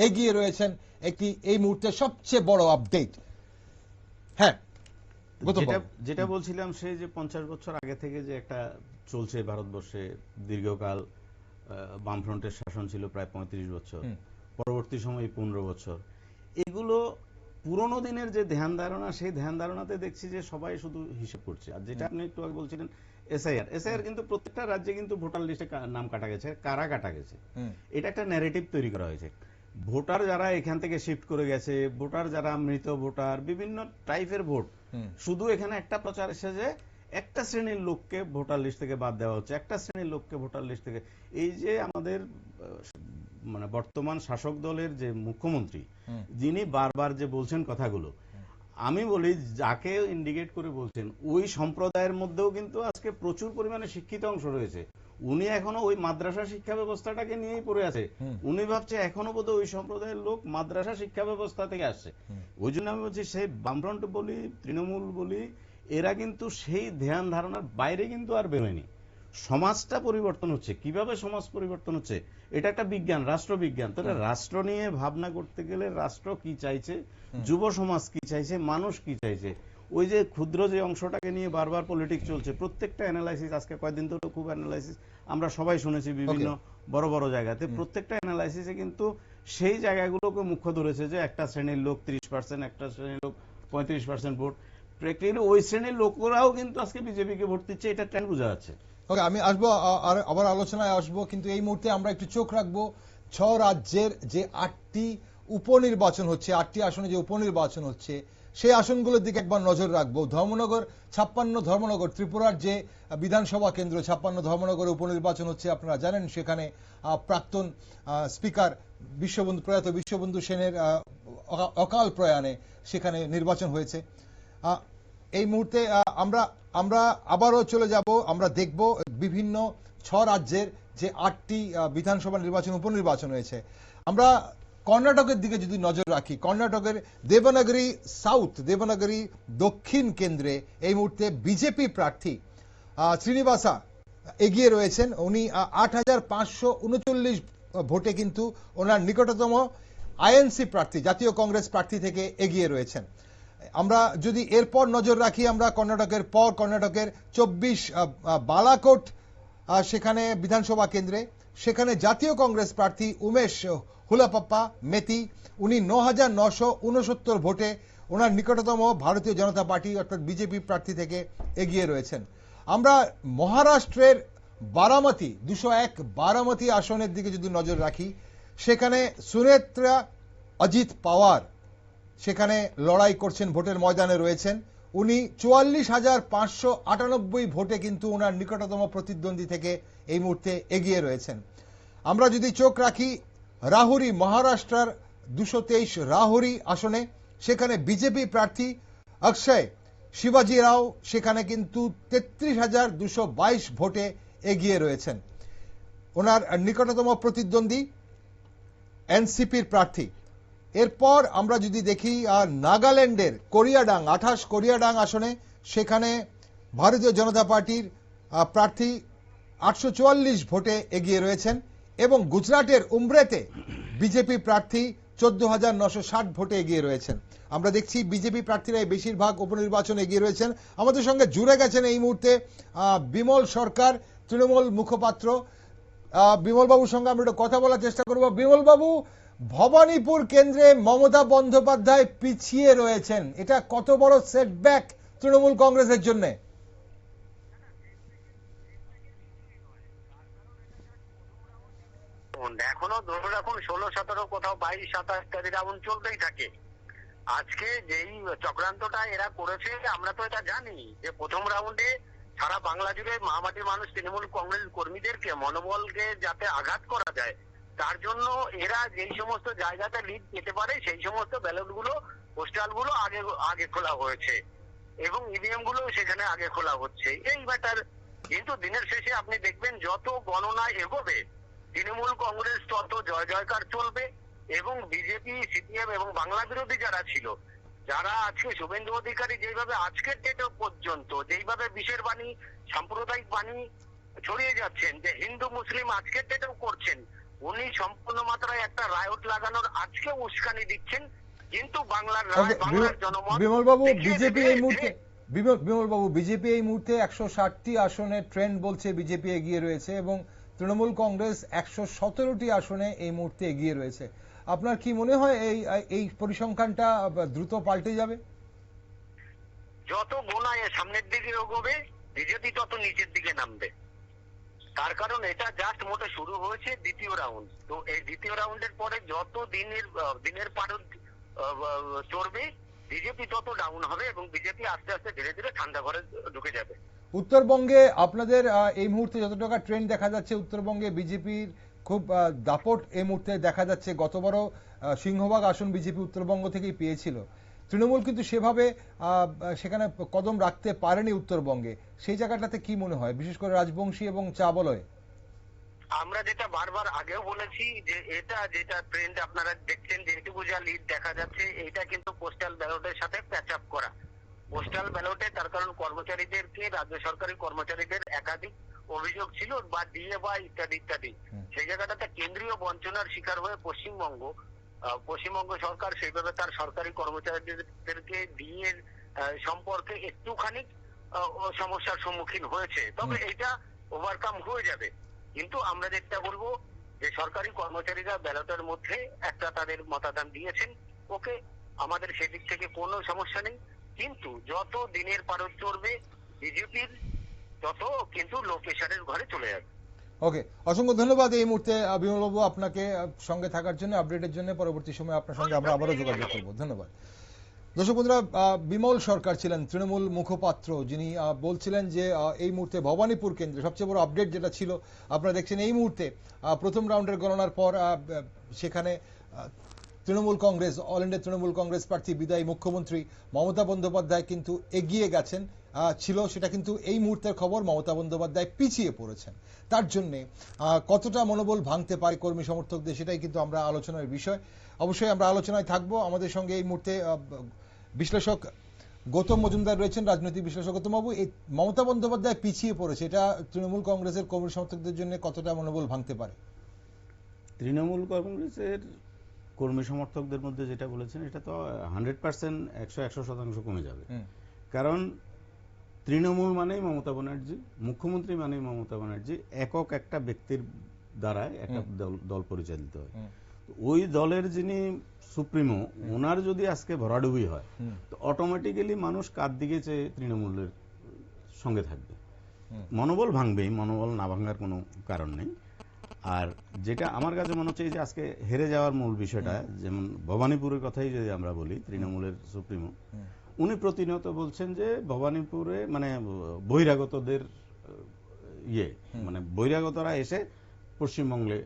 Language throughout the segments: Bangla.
এগিয়ে রয়েছেন একটি এই মুহূর্তে সবচেয়ে বড় আপডেট। হ্যাঁ, যেটা বলছিলাম সেই যে 50 বছর আগে থেকে যে একটা চলছে ভারতবর্ষে দীর্ঘকাল বামফ্রন্টের শাসন ছিল প্রায় 35 বছর, পরবর্তী সময় 15 বছর, এগুলো পুরোনো দিনের যে ধ্যান ধারণা, সেই ধ্যান ধারণাতে দেখছি যে সবাই শুধু হিসেব করছে। আর যেটা আপনি একটু আগে বলছিলেন এসআইআর কিন্তু প্রত্যেকটা রাজ্যে কিন্তু ভোটার লিস্টে নাম কাটা গেছে, কারা কাটা গেছে, এটা একটা ন্যারেটিভ তৈরি করা হয়েছে। ভোটার যারা এখান থেকে শিফট করে গেছে, ভোটার যারা মৃত ভোটার, বিভিন্ন টাইপের ভোট, শুধু এখানে একটা প্রচার এসে যে একটা শ্রেণীর লোককে ভোটার লিস্ট থেকে বাদ দেওয়া হচ্ছে, একটা শ্রেণীর লোককে ভোটার লিস্ট থেকে। এই যে আমাদের মানে বর্তমান শাসক দলের যে মুখ্যমন্ত্রী, যিনি বারবার যে বলছেন কথাগুলো, আমি বলি যাকে ইন্ডিকেট করে বলছেন ওই সম্প্রদায়ের মধ্যেও কিন্তু আজকে প্রচুর পরিমাণে শিক্ষিত অংশ রয়েছে। উনি এখনো ওই মাদ্রাসা শিক্ষা ব্যবস্থাটাকে নিয়েই পড়ে আছে। উনি ভাবছে এখনো বোধহয় ওই সম্প্রদায়ের লোক মাদ্রাসা শিক্ষা ব্যবস্থা থেকে আসছে। ওই জন্য আমি বলছি সেই বামফ্রন্ট বলি, তৃণমূল বলি, এরা কিন্তু সেই ধ্যান ধারণার বাইরে কিন্তু আর বেরোয়নি। সমাজটা পরিবর্তন হচ্ছে। কিভাবে সমাজ পরিবর্তন হচ্ছে? এটা একটা বিজ্ঞান, রাষ্ট্রবিজ্ঞান। তাহলে রাষ্ট্র নিয়ে ভাবনা করতে গেলে রাষ্ট্র কি চাইছে, যুব সমাজ কি চাইছে, মানুষ কি চাইছে, ওই যে ক্ষুদ্র যে অংশটাকে নিয়ে বারবার পলিটিক্স চলছে, প্রত্যেকটা অ্যানালাইসিস আজকে কয়েকদিন ধরে খুব অ্যানালাইসিস আমরা সবাই শুনেছি বিভিন্ন বড় বড় জায়গাতে, প্রত্যেকটা অ্যানালাইসিসে কিন্তু সেই জায়গাগুলোকে মুখ্য ধরেছে যে একটা শ্রেণীর লোক 30%, একটা শ্রেণীর লোক 35% ভোট। প্র্যাকটিক্যালি ওই শ্রেণীর লোকরাও কিন্তু আজকে বিজেপিকে ভোট দিচ্ছে, এটা ট্রেন্ড বোঝা যাচ্ছে। ওকে, আমি আসবো আবার আলোচনায় আসবো, কিন্তু এই মুহূর্তে আমরা একটু চোখ রাখবো 6 রাজ্যের যে 8টি উপনির্বাচন হচ্ছে, 8টি আসনে যে উপনির্বাচন হচ্ছে সেই আসনগুলোর দিকে একবার নজর রাখবো। ধর্মনগর 56 ধর্মনগর, ত্রিপুরার যে বিধানসভা কেন্দ্র 56 ধর্মনগরে উপনির্বাচন হচ্ছে, আপনারা জানেন সেখানে প্রাক্তন স্পিকার প্রয়াত বিশ্ববন্ধু সেনের অকাল প্রয়াণে সেখানে নির্বাচন হয়েছে। এই মুহূর্তে আমরা আবারও চলে যাব, আমরা দেখব বিভিন্ন 6 রাজ্যের যে 8টি বিধানসভা নির্বাচন উপনির্বাচন হয়েছে। আমরা কর্ণাটকের দিকে যদি নজর রাখি, কর্ণাটকের দেবনাগরী সাউথ, দেবনাগরী দক্ষিণ কেন্দ্রে এই মুহূর্তে বিজেপি প্রার্থী শ্রীনিবাসা এগিয়ে রয়েছেন। উনি 8,539 ভোটে কিন্তু ওনার নিকটতম আইএনসি প্রার্থী, জাতীয় কংগ্রেস প্রার্থী থেকে এগিয়ে রয়েছেন। আমরা যদি এরপর নজর রাখি, আমরা কর্ণাটকের 24 বালাকোট সেখানে বিধানসভা কেন্দ্রে, সেখানে জাতীয় কংগ্রেস প্রার্থী উমেশ হুলাপাপ্পা মেতি, উনি 9,969 ভোটে ওনার নিকটতম ভারতীয় জনতা পার্টি অর্থাৎ বিজেপি প্রার্থী থেকে এগিয়ে রয়েছেন। আমরা মহারাষ্ট্রের বারামতি 201 বারামতি আসনের দিকে যদি নজর রাখি, সেখানে সুনেত্রা অজিত পাওয়ার সেখানে লড়াই করছেন, ভোটের ময়দানে রয়েছেন। উনি 44,598 ভোটে কিন্তু ওনার নিকটতম প্রতিদ্বন্দ্বী থেকে এই মুহূর্তে এগিয়ে রয়েছেন। আমরা যদি চোখ রাখি রাহুরি, মহারাষ্ট্রের 223 রাহুরি আসনে, সেখানে বিজেপি প্রার্থী অক্ষয় শিবাজি রাও সেখানে কিন্তু 33,222 ভোটে এগিয়ে রয়েছেন। ওনার নিকটতম প্রতিদ্বন্দ্বী এনসিপির প্রার্থী। এরপর আমরা যদি দেখি নাগাল্যান্ডের কোরিয়াডাং 28 কোরিয়াডাং আসনে, সেখানে ভারতীয় জনতা পার্টির প্রার্থী 844 ভোটে এগিয়ে রয়েছেন, এবং গুজরাটের উমরেতে বিজেপি প্রার্থী 14,960 ভোটে এগিয়ে রয়েছেন। আমরা দেখছি বিজেপি প্রার্থীরাই বেশিরভাগ উপনির্বাচনে এগিয়ে রয়েছেন। আমাদের সঙ্গে জুড়ে গেছেন এই মুহূর্তে বিমল সরকার, তৃণমূল মুখপাত্র। বিমল বাবুর সঙ্গে আমরা একটু কথা বলার চেষ্টা করব। বিমল বাবু, ভবানীপুর কেন্দ্রে মমতা বন্দ্যোপাধ্যায় পিছিয়ে রয়েছেন, এটা কত বড় সেটব্যাক তৃণমূল কংগ্রেসের জন্য? এখনো ধরে রাখুন 16-17, কোথাও 22-27 ইত্যাদি রাউন্ড চলতেই থাকে। আজকে যেই চক্রান্তটা এরা করেছে আমরা তো এটা জানি যে প্রথম রাউন্ডে সারা বাংলা জুড়ে মামাটির মানুষ তৃণমূল কংগ্রেস কর্মীদেরকে মনোবলকে যাতে আঘাত করা যায়, তার জন্য এরা যেই সমস্ত জায়গাতে লিড পেতে পারে সেই সমস্ত ব্যালট গুলো, পোস্টাল গুলো আগে খোলা হয়েছে এবং ইভিএম গুলো সেখানে আগে খোলা হচ্ছে, এই ব্যাটার। কিন্তু দিনের শেষে আপনি দেখবেন যত গণনা এগোবে তৃণমূল কংগ্রেস তত জয় জয়কার চলবে, এবং বিজেপি, সিপিএম এবং বাংলা বিরোধী যারা ছিল, যারা আজকে শুভেন্দু অধিকারী যেভাবে আজকের ডেটে পর্যন্ত যেইভাবে বিষের বাণী, সাম্প্রদায়িক বাণী ছড়িয়ে যাচ্ছেন, যে হিন্দু মুসলিম আজকের ডেটেও করছেন, উনি সম্পূর্ণ মাত্রায় একটা রায়ট লাগানোর আজকে উস্কানি দিচ্ছেন, কিন্তু বাংলার রায়, বাংলার জনমত বিমল বাবু, দেখিয়ে বিজেপি দেবে এই মুহূর্তে যে বিমল বাবু, বিজেপি এই মুহূর্তে 160টি আসনে ট্রেন্ড বলছে বিজেপি এগিয়ে রয়েছে এবং তৃণমূল কংগ্রেস 117টি আসনে এই মুহূর্তে এগিয়ে রয়েছে। আপনার কি মনে হয় এই পরিসংখ্যানটা দ্রুত পাল্টে যাবে? যত গোনায় সামনের দিকে এগোবে বিজেপি তত নিচের দিকে নামবে। তার কারণ এটা জাস্ট মোটে শুরু হয়েছে দ্বিতীয় রাউন্ড। তো এই দ্বিতীয় রাউন্ডের পরে যত দিনের পারদ চড়বে বিজেপি তত ডাউন হবে এবং বিজেপি আস্তে আস্তে ধীরে ধীরে ঠান্ডা ঘরে ঢুকে যাবে। উত্তরবঙ্গে আপনাদের এই মুহূর্তে যত টাকা ট্রেন্ড দেখা যাচ্ছে, উত্তরবঙ্গে বিজেপির খুব দাপট এই মুহূর্তে দেখা যাচ্ছে। গতবারও সিংহভাগ আসন বিজেপি উত্তরবঙ্গ থেকেই পেয়েছিল। তৃণমূল কিন্তু সেভাবে সেখানে কদম রাখতে পারেনি উত্তরবঙ্গে। সেই জায়গাটাতে কি মনে হয়, বিশেষ করে রাজবংশী এবং চা বলয়? আমরা যেটা বারবার আগেও বলেছি যে এটা যেটা ট্রেন্ড আপনারা দেখছেন, যেটুকু যা লিড দেখা যাচ্ছে, এটা কিন্তু পোস্টাল ব্যালটের সাথে প্যাচ আপ করা। পোস্টাল ব্যালটে তার কারণ কর্মচারীদেরকে, রাজ্য সরকারি কর্মচারীদের একাধিক অভিযোগ ছিল বা ডিএ বা ইত্যাদি ইত্যাদি। সেই জায়গাটাতে কেন্দ্রীয় বঞ্চনার শিকার হয়ে পশ্চিমবঙ্গ সরকার সেইভাবে তার সরকারি কর্মচারীদেরকে ডিএ সম্পর্কে একটুখানি সমস্যার সম্মুখীন হয়েছে। তবে এটা ওভারকাম হয়ে যাবে। কিন্তু আমরা যেটা বলবো যে সরকারি কর্মচারীরা ব্যালটের মধ্যে একটা তাদের মতাদান দিয়েছেন, ওকে, আমাদের সেদিক থেকে কোনো সমস্যা নেই। কিন্তু যত দিনের পারদ চড়বে বিজেপির তত কিন্তু লো প্রেশারের ঘরে চলে যাবে। ওকে, অসংখ্য ধন্যবাদ এই মুহূর্তে বিমলবাবু আপনাকে সঙ্গে থাকার জন্য, আপডেটের জন্য। পরবর্তী সময় আপনার সঙ্গে আমরা আবারও যোগাযোগ করব। ধন্যবাদ। দর্শক বন্ধুরা, বিমল সরকার ছিলেন তৃণমূল মুখপাত্র, যিনি বলছিলেন যে এই মুহূর্তে ভবানীপুর কেন্দ্রে সবচেয়ে বড় আপডেট যেটা ছিল, আপনারা দেখছেন এই মুহূর্তে প্রথম রাউন্ডের গণনার পর সেখানে তৃণমূল কংগ্রেস, অল ইন্ডিয়া তৃণমূল কংগ্রেস প্রার্থী বিদায়ী মুখ্যমন্ত্রী মমতা বন্দ্যোপাধ্যায় কিন্তু এগিয়ে গেছেন ছিল, সেটা কিন্তু এই মুহূর্তের খবর মমতা বন্দ্যোপাধ্যায় পিছিয়ে পড়েছেন। তার জন্যে কতটা মনোবল ভাঙতে পারে কর্মী সমর্থকদের, সেটাই কিন্তু আমরা আলোচনার বিষয়। অবশ্যই আমরা আলোচনায় থাকবো। আমাদের সঙ্গে এই মুহূর্তে বিশ্লেষক গৌতম মজুমদার রয়েছেন, রাজনৈতিক বিশ্লেষক। গৌতম বাবু, এই মমতা বন্দ্যোপাধ্যায় পিছিয়ে পড়েছে, এটা তৃণমূল কংগ্রেসের কর্মী সমর্থকদের জন্য কতটা মনোবল ভাঙতে পারে? তৃণমূল কংগ্রেসের কর্মী সমর্থকদের মধ্যে যেটা বলেছেন, এটা তো 100% 100% কমে যাবে। কারণ তৃণমূল মানেই মমতা ব্যানার্জি, মুখ্যমন্ত্রী মানেই মমতা ব্যানার্জি, একক একটা ব্যক্তির দ্বারা একটা দল পরিচালিত হয়। ওই দলের যিনি সুপ্রিমো, ওনার যদি আজকে ভরাডুবি হয়, তো অটোমেটিক্যালি মানুষ কার দিকে চেয়ে তৃণমূলের সঙ্গে থাকবে, মনোবল ভাঙবেই, মনোবল না ভাঙার কোনো কারণ নেই। আর যেটা আমার কাছে মনে হচ্ছে যে আজকে হেরে যাওয়ার মূল বিষয়টা, যেমন ভবানীপুরের কথাই যদি আমরা বলি, তৃণমূলের সুপ্রিমো উনি প্রতিনিয়ত বলছেন যে ভবানীপুরে মানে বহিরাগতদের মানে বহিরাগতরা এসে পশ্চিমবঙ্গে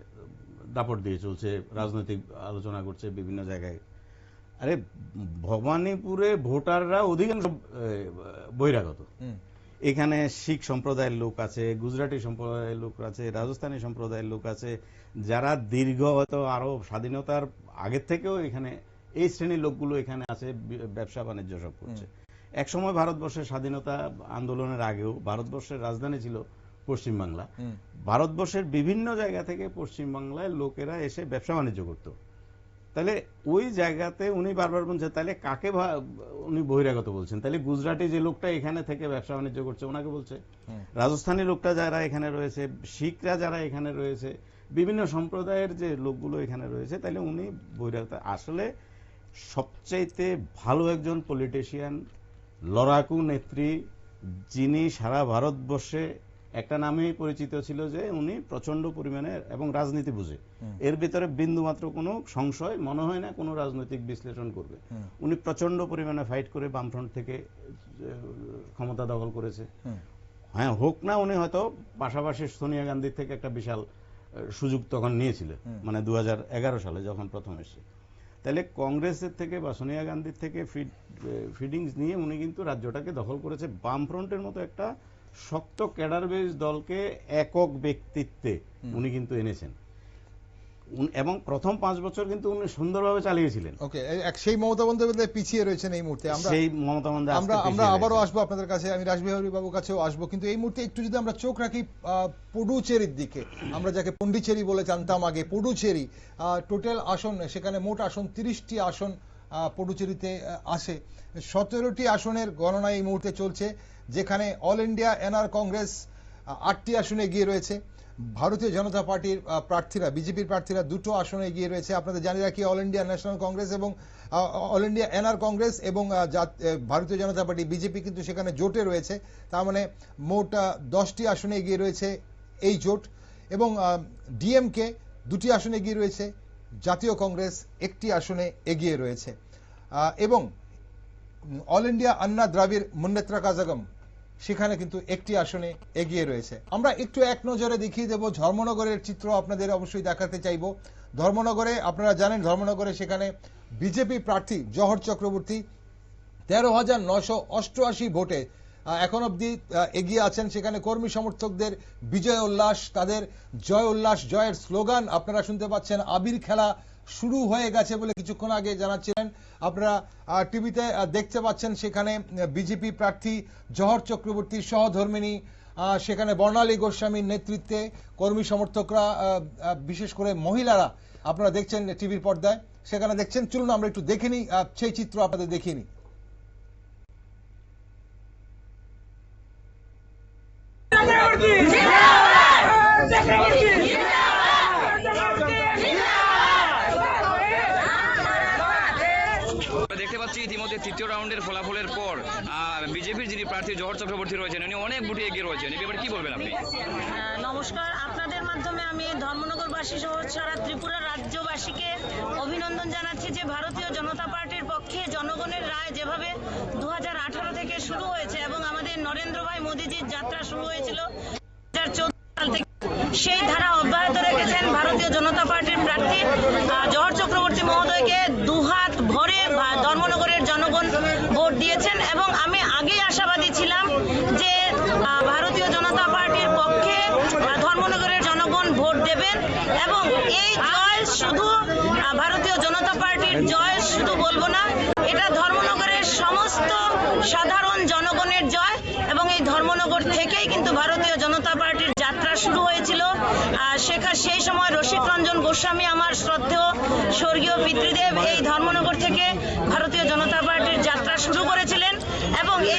দাপট দিয়ে চলছে, রাজনৈতিক আলোচনা করছে বিভিন্ন জায়গায়। আরে ভবানীপুরে ভোটাররা অধিকাংশ বহিরাগত। এখানে শিখ সম্প্রদায়ের লোক আছে, গুজরাটি সম্প্রদায়ের লোক আছে, রাজস্থানী সম্প্রদায়ের লোক আছে, যারা দীর্ঘ হয়তো আরো স্বাধীনতার আগের থেকেও এখানে এই শ্রেণীর লোকগুলো এখানে আছে, ব্যবসা বাণিজ্য সব করছে। একসময় ভারতবর্ষের স্বাধীনতা আন্দোলনের আগেও ভারতবর্ষের রাজধানী ছিল পশ্চিমবাংলা। ভারতবর্ষের বিভিন্ন জায়গা থেকে পশ্চিমবাংলায় লোকেরা এসে ব্যবসা বাণিজ্য করত। তাহলে ওই জায়গাতে উনি বারবার বলছেন, তাহলে কাকে উনি বহিরাগত বলছেন? তাহলে গুজরাটি যে লোকটা এখানে থেকে ব্যবসা বাণিজ্য করছে ওনাকে বলছে, রাজস্থানী লোকটা যারা এখানে রয়েছে, শিখরা যারা এখানে রয়েছে, বিভিন্ন সম্প্রদায়ের যে লোকগুলো এখানে রয়েছে, তাহলে উনি বহিরাগত। আসলে সবচাইতে ভালো একজন পলিটিশিয়ান, লড়াকু নেত্রী, যিনি সারা ভারতবর্ষে একটা নামেই পরিচিত ছিল যে উনি প্রচন্ড পরিমাণে এবং রাজনীতি বুঝে, এর ভিতরে বিন্দু মাত্র কোনো সংশয় মনে হয় না কোনো রাজনৈতিক বিশ্লেষণ করবে। উনি প্রচন্ড পরিমাণে ফাইট করে বামফ্রন্ট থেকে ক্ষমতা দখল করেছে। হ্যাঁ, হোক না উনি হয়তো পাশাপাশি সোনিয়া গান্ধীর থেকে একটা বিশাল সুযোগ তখন নিয়েছিলেন, মানে 2011 সালে যখন প্রথম এসে। তাহলে কংগ্রেসের থেকে বা সোনিয়া গান্ধীর থেকে ফিডিংস নিয়ে উনি কিন্তু রাজ্যটাকে দখল করেছে। বামফ্রন্টের মতো একটা শক্ত ক্যাডার বেস দলকে একক ব্যক্তিত্বে উনি কিন্তু এনেছেন। এবং প্রথম 5 বছর কিন্তু উনি সুন্দরভাবে চালিয়েছিলেন। ওকে, সেই মমতা বন্দ্যোপাধ্যায় পিছিয়ে রয়েছেন এই মুহূর্তে। সেই মমতা বন্দ্যোপাধ্যায় আমরা আবারও আসবো আপনাদের কাছে, আমি রাসবিহারী বাবুর কাছেও আসবো, কিন্তু এই মুহূর্তে একটু যদি আমরা চোখ রাখি পুডুচেরির দিকে, আমরা যাকে পন্ডিচেরি বলে জানতাম আগে, পুডুচেরি টোটাল আসন, সেখানে মোট আসন 30টি আসন পুডুচেরিতে আসে। 17টি আসনের গণনা এই মুহূর্তে চলছে, যেখানে অল ইন্ডিয়া এনআর কংগ্রেস 8টি আসনে এগিয়ে রয়েছে। ভারতীয় জনতা পার্টির প্রার্থীরা, বিজেপির প্রার্থীরা 2টো আসনে এগিয়ে রয়েছে। আপনাদের জানিয়ে রাখি, অল ইন্ডিয়া ন্যাশনাল কংগ্রেস এবং অল ইন্ডিয়া এনআর কংগ্রেস এবং ভারতীয় জনতা পার্টি বিজেপি কিন্তু সেখানে জোটে রয়েছে। তার মানে মোট 10টি আসনে এগিয়ে রয়েছে এই জোট, এবং ডিএমকে 2টি আসনে এগিয়ে রয়েছে, জাতীয় কংগ্রেস 1টি আসনে এগিয়ে রয়েছে, এবং অল ইন্ডিয়া আন্না দ্রাবিড় মুন্নেত্রা কাজাগম সেখানে কিন্তু 1টি আসনে এগিয়ে রয়েছে। আমরা একটু এক নজরে দেখিয়ে দেব ধর্মনগরের চিত্র, আপনাদের অবশ্যই দেখাতে চাইব। ধর্মনগরে আপনারা জানেন, ধর্মনগরে সেখানে বিজেপি প্রার্থী জহর চক্রবর্তী 13,988 ভোটে এখন অবধি এগিয়ে আছেন। সেখানে কর্মী সমর্থকদের বিজয় উল্লাস, তাদের জয় উল্লাস, জয়ের স্লোগান আপনারা শুনতে পাচ্ছেন। আবির খেলা শুরু হয়ে গেছে বলে কিছুক্ষণ আগে জানাচ্ছিলেন। আপনারা টিভিতে দেখতে পাচ্ছেন, সেখানে বিজেপি প্রার্থী জহর চক্রবর্তীর সহধর্মিণী, সেখানে বর্ণালী গোস্বামীর নেতৃত্বে কর্মী সমর্থকরা, বিশেষ করে মহিলারা আপনারা দেখছেন টিভির পর্দায়, সেখানে দেখছেন। চলুন আমরা একটু দেখে নিই, সেই চিত্র আপনাদের দেখিয়ে নিই। দেখতে পাচ্ছি ইতিমধ্যে তৃতীয় রাউন্ডের ফলাফলের পর বিজেপির যিনি প্রার্থী জহর চক্রবর্তী রয়েছেন, উনি অনেক ভোটে এগিয়ে রয়েছেন। এই ব্যাপারে কি বলবেন আপনি? নমস্কার, আপনাদের মাধ্যমে আমি ধর্মনগরবাসী সহ সারা ত্রিপুরা রাজ্যবাসীকে অভিনন্দন জানাচ্ছি যে ভারতীয় জনতা পার্টির পক্ষে জনগণের রায় যেভাবে 2018 থেকে শুরু হয়েছে এবং আমাদের নরেন্দ্র ভাই মোদীজির যাত্রা শুরু হয়েছিল 2014 সাল থেকে, সেই ধারা অব্যাহত রেখেছেন ভারতীয় জনতা পার্টির প্রার্থী জহর চক্রবর্তী মহোদয়কে দুহাত ভরে ধর্মনগরের জনগণ ভোট দিয়েছেন, এবং আমি আগেই আশাবাদী ছিলাম যে ভারতীয় জনতা পার্টির পক্ষে ধর্মনগরের জনগণ ভোট দেবেন, এবং এই জয় শুধু ভারতীয় জনতা পার্টির জয় শুধু বলবো না, এটা ধর্মনগরের সমস্ত সাধারণ জনগণের জয়, এবং এই ধর্মনগর থেকেই কিন্তু ভারতীয় জনতা পার্টির যাত্রা শুরু হয়েছিল। সেই সময় রসিক রঞ্জন গোস্বামী, আমার শ্রদ্ধেয় স্বর্গীয় পিতৃদেব, এই ধর্মনগর থেকে ভারতীয় জনতা পার্টির যাত্রা শুরু করেছিলেন, এবং এই